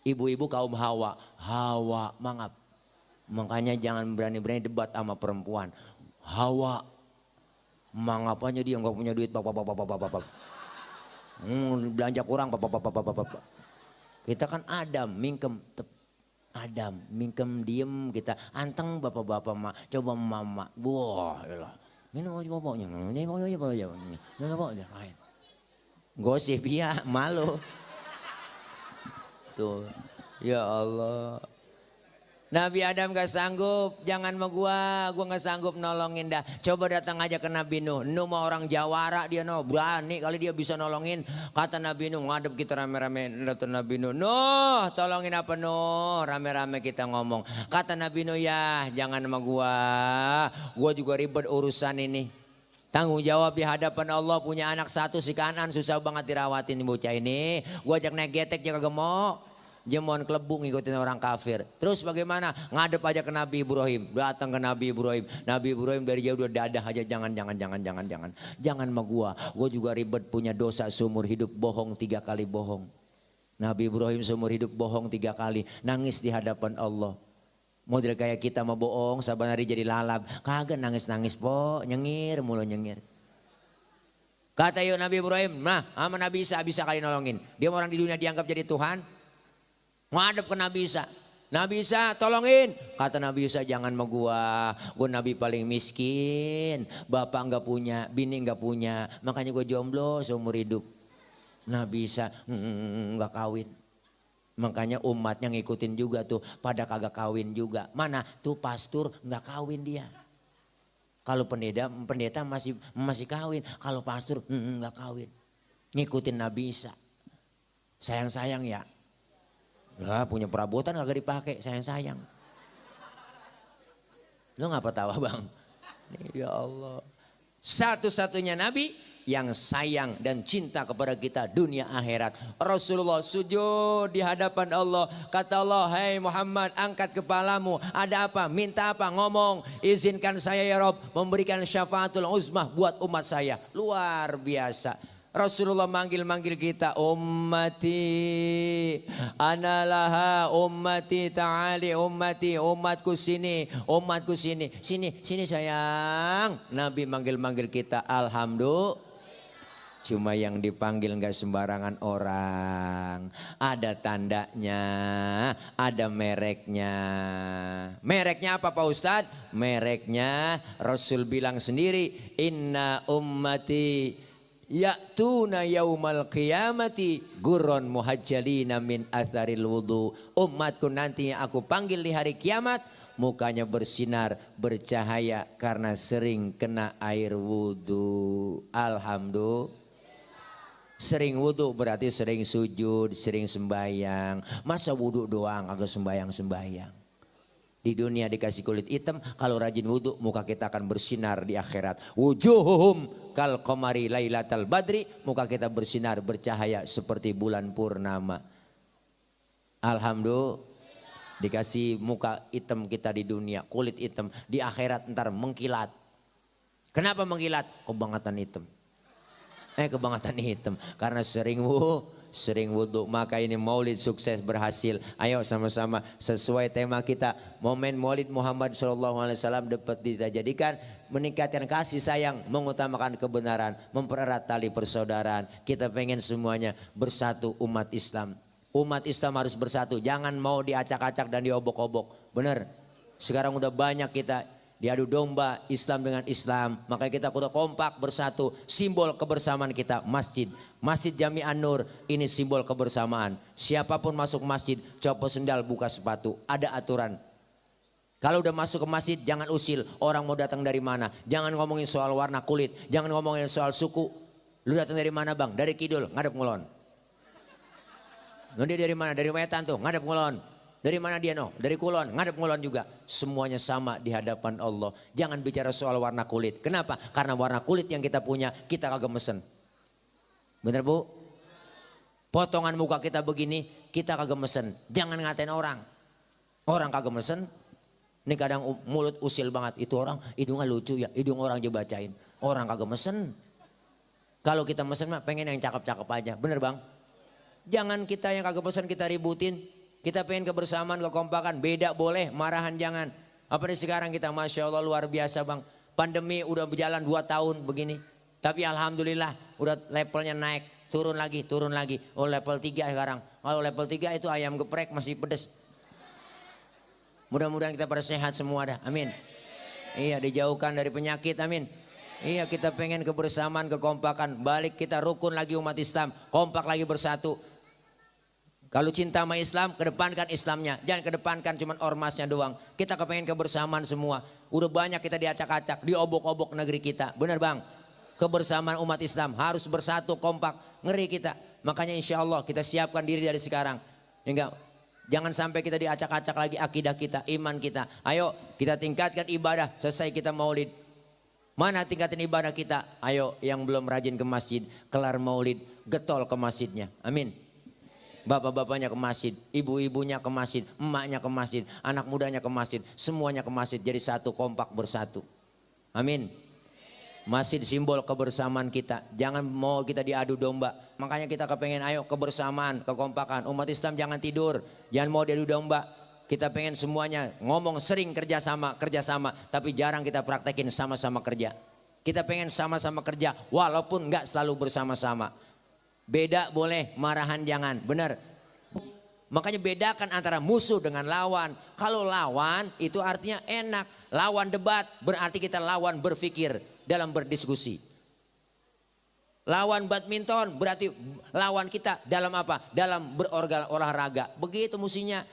Ibu-ibu kaum Hawa. Hawa mangap. Makanya jangan berani-berani debat sama perempuan. Hawa mangap aja dia nggak punya duit. Belanja kurang. Kita kan Adam mingkem. Adam mingkem diem kita. Anteng bapak-bapak mak. Coba mama. Wah elah. Minum aja bapaknya. Gosip ya malu. Tuh, ya Allah. Nabi Adam gak sanggup, jangan sama gua gak sanggup nolongin dah. Coba datang aja ke Nabi Nuh. Nuh mah orang Jawara dia no, berani kali dia bisa nolongin. Kata Nabi Nuh, ngadep kita rame-rame datang Nabi Nuh. Nuh, tolongin apa Nuh? Rame-rame kita ngomong. Kata Nabi Nuh, ya jangan sama gua juga ribet urusan ini. Tanggung jawab di hadapan Allah, punya anak satu si Kanan susah banget dirawatin bocah ini. Gua ajak naik getek juga gemuk. Jemon kelebung ngikutin orang kafir. Terus bagaimana? Ngadep aja ke Nabi Ibrahim. Datang ke Nabi Ibrahim. Nabi Ibrahim dari jauh udah dadah aja. Jangan. Jangan sama gua juga ribet punya dosa seumur hidup, bohong 3 kali bohong. Nabi Ibrahim seumur hidup bohong 3 kali. Nangis di hadapan Allah. Model kayak kita mau bohong, saban hari jadi lalap. Kagak nangis-nangis po, nyengir mulu nyengir. Kata yuk Nabi Ibrahim, nah sama Nabi Isa bisa kali nolongin. Dia orang di dunia dianggap jadi Tuhan. Ngadep ke Nabi Isa. Nabi Isa tolongin. Kata Nabi Isa jangan sama gua Nabi paling miskin. Bapak nggak punya, bini nggak punya. Makanya gua jomblo seumur hidup. Nabi Isa nggak kawin. Makanya umatnya ngikutin juga tuh. Pada kagak kawin juga. Mana tuh pastor nggak kawin dia. Kalau pendeta masih kawin. Kalau pastor nggak kawin. Ngikutin Nabi Isa. Sayang-sayang ya. Lah punya perabotan kagak dipakai, sayang-sayang. Lo ngapa tawa bang? Ya Allah. Satu-satunya nabi yang sayang dan cinta kepada kita dunia akhirat. Rasulullah sujud di hadapan Allah. Kata Allah, hai Muhammad angkat kepalamu. Ada apa? Minta apa? Ngomong. Izinkan saya ya Rob memberikan syafaatul uzmah buat umat saya. Luar biasa. Rasulullah manggil-manggil kita, ummati analaha, ummati ta'ali, ummati, umatku sini, umatku sini, sini sayang. Nabi manggil-manggil kita, alhamdulillah. Cuma yang dipanggil nggak sembarangan orang, ada tandanya, ada mereknya. Mereknya apa Pak Ustadz? Mereknya Rasul bilang sendiri, inna ummati ya'tuna yaumal qiyamati gurron muhajjalina min atharil wudu. Umatku nantinya aku panggil di hari kiamat, mukanya bersinar, bercahaya karena sering kena air wudu. Alhamdulillah. Sering wudu berarti sering sujud, sering sembahyang. Masa wudu doang agak sembahyang. Di dunia dikasih kulit hitam, kalau rajin wudu muka kita akan bersinar di akhirat. Wujuhum kal qamari lailatal badri, muka kita bersinar bercahaya seperti bulan purnama. Alhamdulillah. Dikasih muka hitam kita di dunia, kulit hitam, di akhirat ntar mengkilat. Kenapa mengkilat? Kebangetan hitam. Kebangetan hitam karena sering wudu. Maka ini maulid sukses berhasil. Ayo sama-sama sesuai tema kita. Momen maulid Muhammad SAW dapat kita jadikan meningkatkan kasih sayang, mengutamakan kebenaran, mempererat tali persaudaraan. Kita pengen semuanya bersatu umat Islam. Umat Islam harus bersatu. Jangan mau diacak-acak dan diobok-obok. Benar. Sekarang udah banyak kita diadu domba Islam dengan Islam. Makanya kita udah kompak bersatu. Simbol kebersamaan kita masjid. Masjid Jami An-Nur ini simbol kebersamaan. Siapapun masuk masjid, copot sendal, buka sepatu. Ada aturan. Kalau udah masuk ke masjid jangan usil. Orang mau datang dari mana. Jangan ngomongin soal warna kulit. Jangan ngomongin soal suku. Lu datang dari mana bang? Dari Kidul, ngadep ngulon. Dia dari mana? Dari Wetan tuh, ngadep ngulon. Dari mana dia no? Dari Kulon, ngadep ngulon juga. Semuanya sama di hadapan Allah. Jangan bicara soal warna kulit. Kenapa? Karena warna kulit yang kita punya kita kagak mesen. Bener bu? Potongan muka kita begini kita kagak mesen. Jangan ngatain orang. Orang kagak mesen. Ini kadang mulut usil banget. Itu orang hidungnya lucu ya. Hidung orang aja bacain. Orang kagak mesen. Kalau kita mesen mah pengen yang cakep-cakep aja. Bener bang? Jangan kita yang kagak mesen kita ributin. Kita pengen kebersamaan, kekompakan. Beda boleh, marahan jangan. Apalagi sekarang kita Masya Allah luar biasa bang. Pandemi udah berjalan 2 tahun begini. Tapi alhamdulillah udah levelnya naik. Turun lagi. Oh level 3 sekarang. Kalau level 3 itu ayam geprek masih pedes. Mudah-mudahan kita pada sehat semua dah. Amin. Iya dijauhkan dari penyakit. Amin. Iya kita pengen kebersamaan, kekompakan. Balik kita rukun lagi umat Islam. Kompak lagi bersatu. Kalau cinta sama Islam, kedepankan Islamnya. Jangan kedepankan cuma ormasnya doang. Kita kepengen kebersamaan semua. Udah banyak kita diacak-acak, diobok-obok negeri kita. Benar bang? Kebersamaan umat Islam harus bersatu, kompak. Ngeri kita. Makanya insya Allah kita siapkan diri dari sekarang. Enggak, jangan sampai kita diacak-acak lagi akidah kita, iman kita. Ayo kita tingkatkan ibadah selesai kita maulid. Mana tingkatin ibadah kita? Ayo yang belum rajin ke masjid, kelar maulid, getol ke masjidnya. Amin. Bapak-bapaknya ke masjid, ibu-ibunya ke masjid, emaknya ke masjid, anak mudanya ke masjid, semuanya ke masjid jadi satu kompak bersatu. Amin. Masjid simbol kebersamaan kita. Jangan mau kita diadu domba. Makanya kita kepengen ayo kebersamaan, kekompakan. Umat Islam jangan tidur, jangan mau diadu domba. Kita pengen semuanya ngomong sering kerjasama, tapi jarang kita praktekin sama-sama kerja. Kita pengen sama-sama kerja walaupun nggak selalu bersama-sama. Beda boleh, marahan jangan. Benar. Makanya bedakan antara musuh dengan lawan. Kalau lawan itu artinya enak. Lawan debat berarti kita lawan berpikir dalam berdiskusi. Lawan badminton berarti lawan kita dalam apa? Dalam berolahraga. Begitu musuhnya.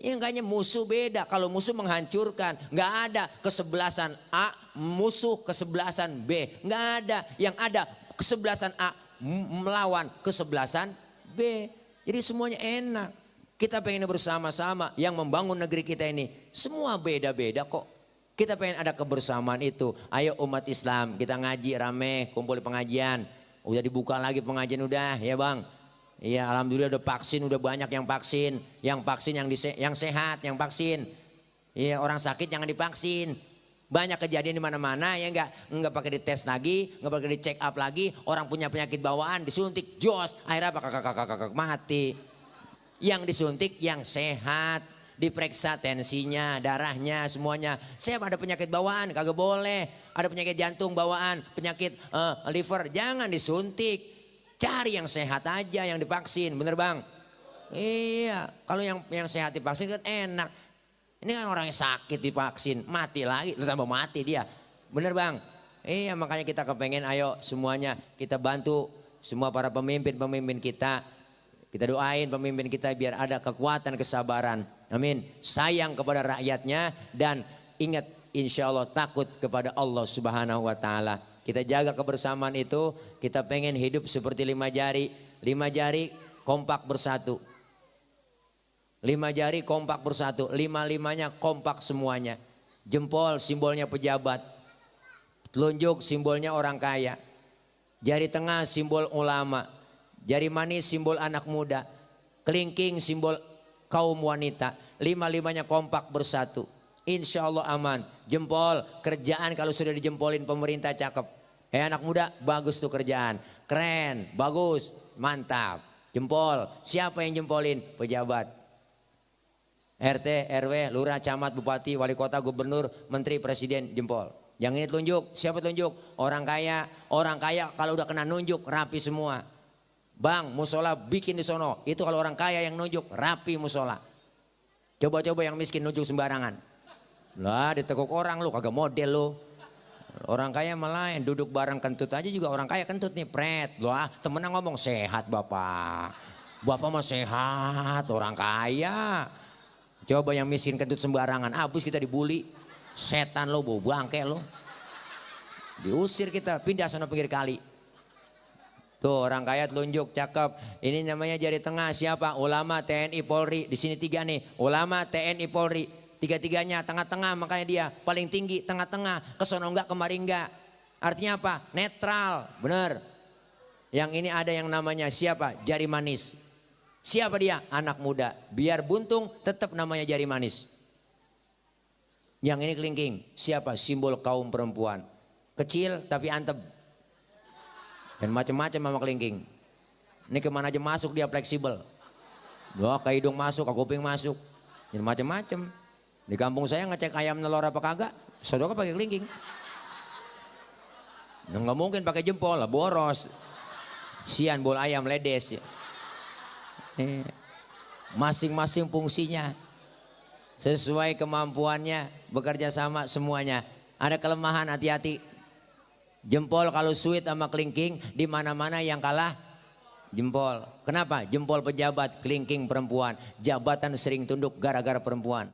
Ya enggaknya musuh beda. Kalau musuh menghancurkan. Enggak ada kesebelasan A musuh kesebelasan B. Enggak ada. Yang ada kesebelasan A melawan kesebelasan B. Jadi semuanya enak. Kita pengen bersama-sama yang membangun negeri kita ini. Semua beda-beda kok. Kita pengen ada kebersamaan itu. Ayo umat Islam kita ngaji rame, kumpul di pengajian. Udah dibuka lagi pengajian udah ya bang. Iya alhamdulillah udah vaksin, udah banyak yang vaksin. Yang vaksin yang sehat, yang vaksin. Iya orang sakit jangan divaksin. Banyak kejadian di mana-mana ya enggak pakai dites lagi, enggak pakai di check up lagi. Orang punya penyakit bawaan disuntik jos, akhirnya apa mati. Yang disuntik yang sehat. Diperiksa tensinya, darahnya, semuanya. Saya ada penyakit bawaan, kagak boleh. Ada penyakit jantung bawaan, penyakit liver, jangan disuntik. Cari yang sehat aja, yang divaksin, bener bang? Iya, kalau yang sehat divaksin kan enak. Ini kan orang yang sakit divaksin, mati lagi, tambah mati dia. Bener bang? Iya, makanya kita kepengen ayo semuanya kita bantu semua para pemimpin kita. Kita doain pemimpin kita biar ada kekuatan, kesabaran. Amin. Sayang kepada rakyatnya dan ingat insya Allah takut kepada Allah Subhanahu wa Ta'ala. Kita jaga kebersamaan itu. Kita pengen hidup seperti 5 jari. 5 jari kompak bersatu. 5 jari kompak bersatu. 5-5-nya kompak semuanya. Jempol simbolnya pejabat. Telunjuk simbolnya orang kaya. Jari tengah simbol ulama. Jari manis simbol anak muda. Kelingking simbol kaum wanita. 5-5-nya kompak bersatu. Insya Allah aman. Jempol kerjaan kalau sudah dijempolin pemerintah cakep. Anak muda bagus tuh kerjaan. Keren, bagus, mantap. Jempol. Siapa yang jempolin? Pejabat. RT, RW, lurah, camat, bupati, wali kota, gubernur, menteri, presiden jempol. Yang ini telunjuk. Siapa telunjuk? Orang kaya. Orang kaya kalau udah kena nunjuk rapi semua. Bang, musola bikin di sono. Itu kalau orang kaya yang nunjuk rapi musola. Coba-coba yang miskin nunjuk sembarangan. Lah ditekuk orang lu kagak model lu. Orang kaya malah yang duduk bareng kentut aja juga orang kaya kentut nih pret. Lah temennya ngomong sehat bapak. Bapak mah sehat orang kaya. Coba yang miskin kentut sembarangan. Abis kita dibully. Setan lo bau bangke lo. Diusir kita pindah sana pinggir kali. Tuh orang kaya telunjuk cakep. Ini namanya jari tengah siapa? Ulama TNI Polri. Di sini 3 nih. Ulama TNI Polri. 3-3-nya tengah-tengah makanya dia paling tinggi tengah-tengah. Kesono enggak kemari enggak. Artinya apa? Netral. Bener. Yang ini ada yang namanya siapa? Jari manis. Siapa dia? Anak muda. Biar buntung tetap namanya jari manis. Yang ini kelingking. Siapa? Simbol kaum perempuan. Kecil tapi antep. Dan macam-macam sama kelingking. Ini kemana aja masuk dia fleksibel. Wah ke hidung masuk, ke kuping masuk. Ini macam-macam. Di kampung saya ngecek ayam nelor apa kagak. Saudara pakai kelingking. Nggak mungkin pakai jempol lah, boros. Sian bol ayam ledes. Masing-masing fungsinya. Sesuai kemampuannya, bekerja sama semuanya. Ada kelemahan hati-hati. Jempol kalau sweet sama kelingking di mana-mana yang kalah jempol. Kenapa? Jempol pejabat, kelingking perempuan. Jabatan sering tunduk gara-gara perempuan.